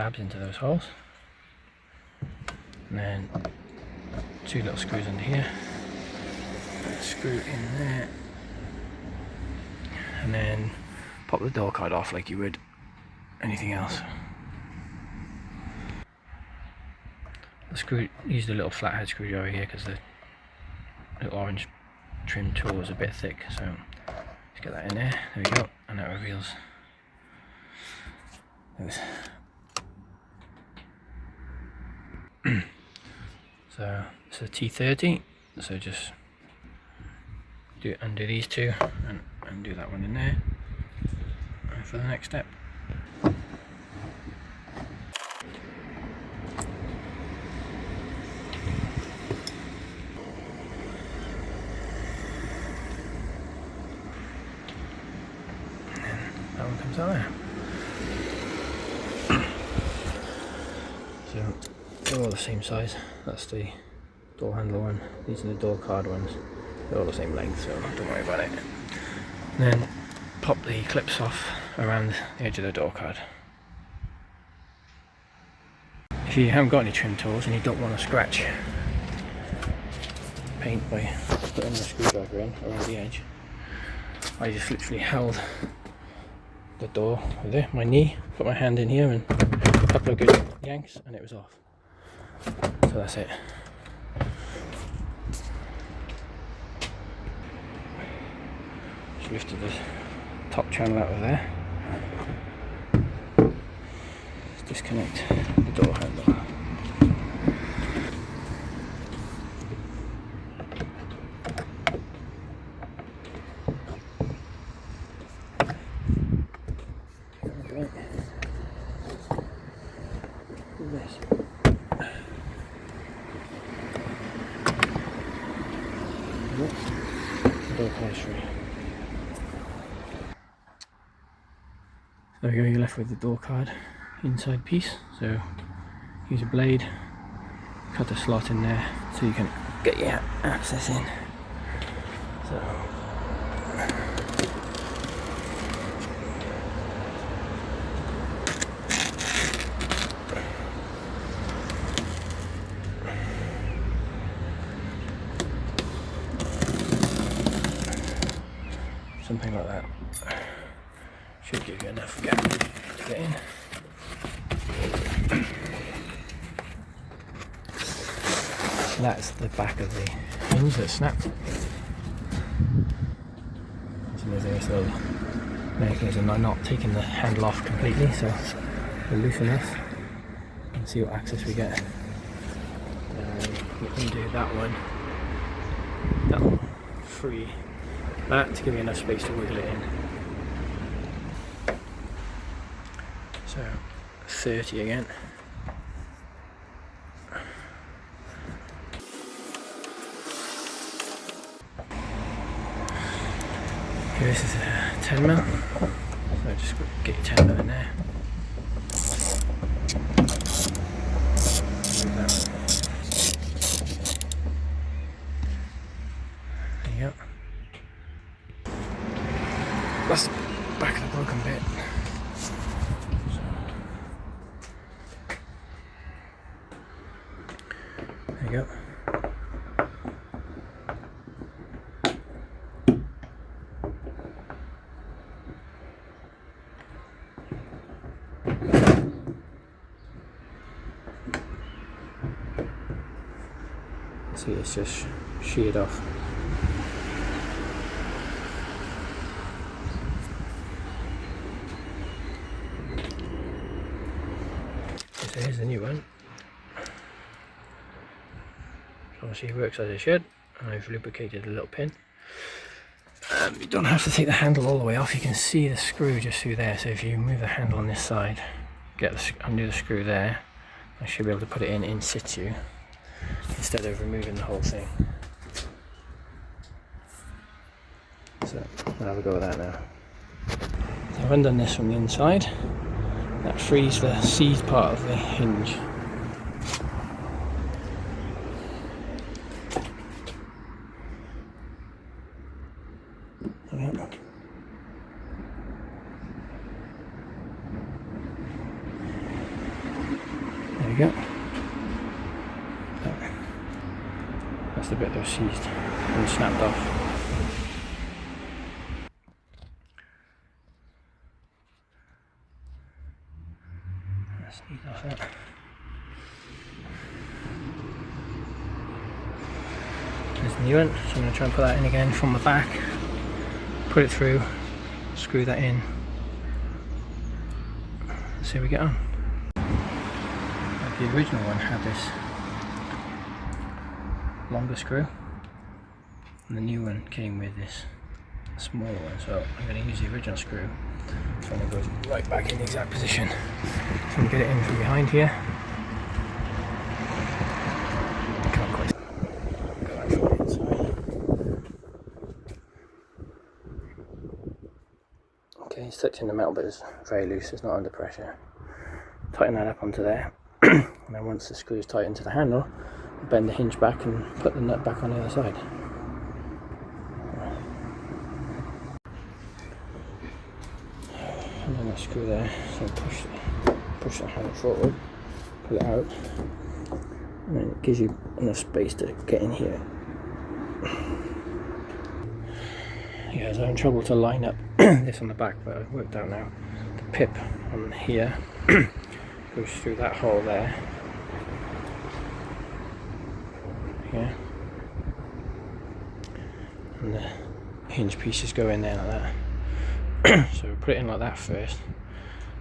tabs into those holes, and then 2 little screws under here, a screw in there, and then pop the door card off like you would anything else. Use the little flathead screwdriver here because the little orange trim tool is a bit thick, so just get that in there. There we go, and that reveals those. So it's a T30, so just undo these two and undo that one in there, and for the next step. That one comes out there. So they're all the same size. That's the door handle one. These are the door card ones. They're all the same length, so don't worry about it. And then pop the clips off around the edge of the door card. If you haven't got any trim tools and you don't want to scratch paint by putting a screwdriver in around the edge, I just literally held the door with my knee, put my hand in here and a couple of good yanks and it was off. So that's it. Just lifted the top channel out of there. Let's disconnect the door handle. This. Door card free. There we go, you're left with the door card inside piece. So use a blade, cut a slot in there so you can get your access in. So something like that should give you enough gap to get in. That's the back of the hinge that snapped. So there's this little mechanism. I'm not taking the handle off completely, so we'll loosen this and see what access we get. We undo that one. That'll free that to give you enough space to wiggle it in. So 30 again. Okay, this is a 10mm, so just get your 10mm in there. Move that. There you go. That's the back of the broken bit. There you go. See, it's just sheared off. So here's the new one. Obviously it works as it should, and I've lubricated a little pin. You don't have to take the handle all the way off, you can see the screw just through there, so if you move the handle on this side, undo the screw there, I should be able to put it in situ instead of removing the whole thing. So I'll have a go with that now. So I've undone this from the inside. That frees the seized part of the hinge. Yep. There you go. That's the bit that was seized and snapped off. Let's ease off that. There's the new one, so I'm going to try and put that in again from the back. Put it through, screw that in. Let's see how we get on. The original one had this longer screw, and the new one came with this smaller one, so I'm going to use the original screw. So it goes right back in the exact position. So I'm going to get it in from behind here. Can't quite go that from the inside. Okay, it's touching the metal, but it's very loose, it's not under pressure. Tighten that up onto there. And then once the screw is tightened to the handle, bend the hinge back and put the nut back on the other side. And then I screw there, so push the handle forward, pull it out, and then it gives you enough space to get in here. Yeah, I was having trouble to line up this on the back, but I've worked out now. The pip on here goes through that hole there. Yeah. And the hinge pieces go in there like that. So we put it in like that first,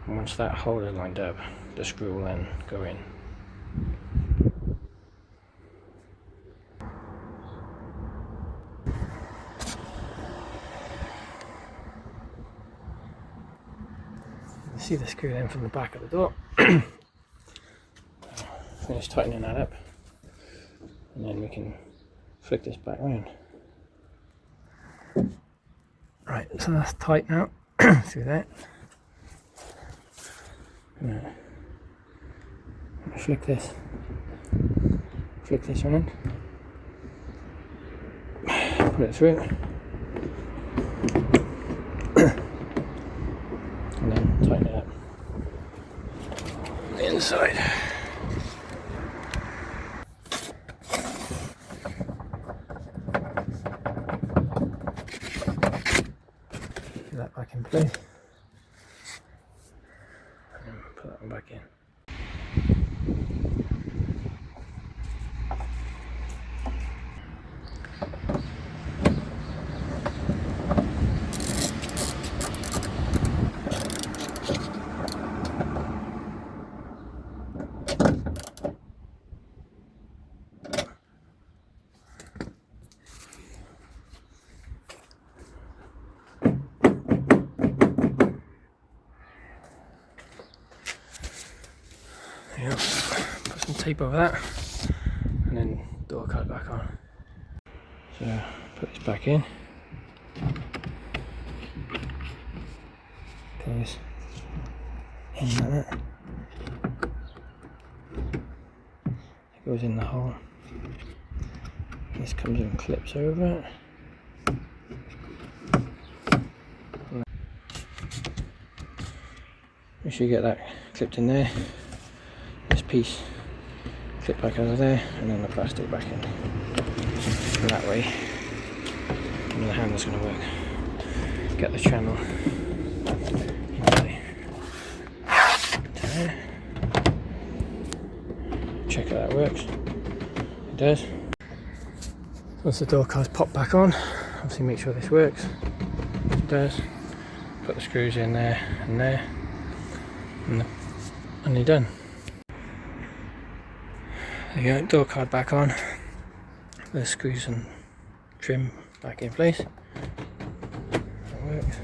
and once that hole is lined up, the screw will then go in. You see the screw then from the back of the door. Finish tightening that up, and then we can flick this back round. Right, so that's tight now. Through that. Right. Flick this round. Put it through. And then tighten it up on the inside. Get that back in place. And put that one back in. Yeah, put some tape over that, and then door cut back on. So put this back in. Goes in like that. It goes in the hole. This comes and clips over it. Make sure you get that clipped in there. This piece clip back over there, and then the plastic back in. And that way, and the handle's going to work. Get the channel into there. Check how that works. It does. Once the door cards pop back on, obviously make sure this works. It does. Put the screws in there and there, and you're done. There you go, door card back on, the screws and trim back in place. That works.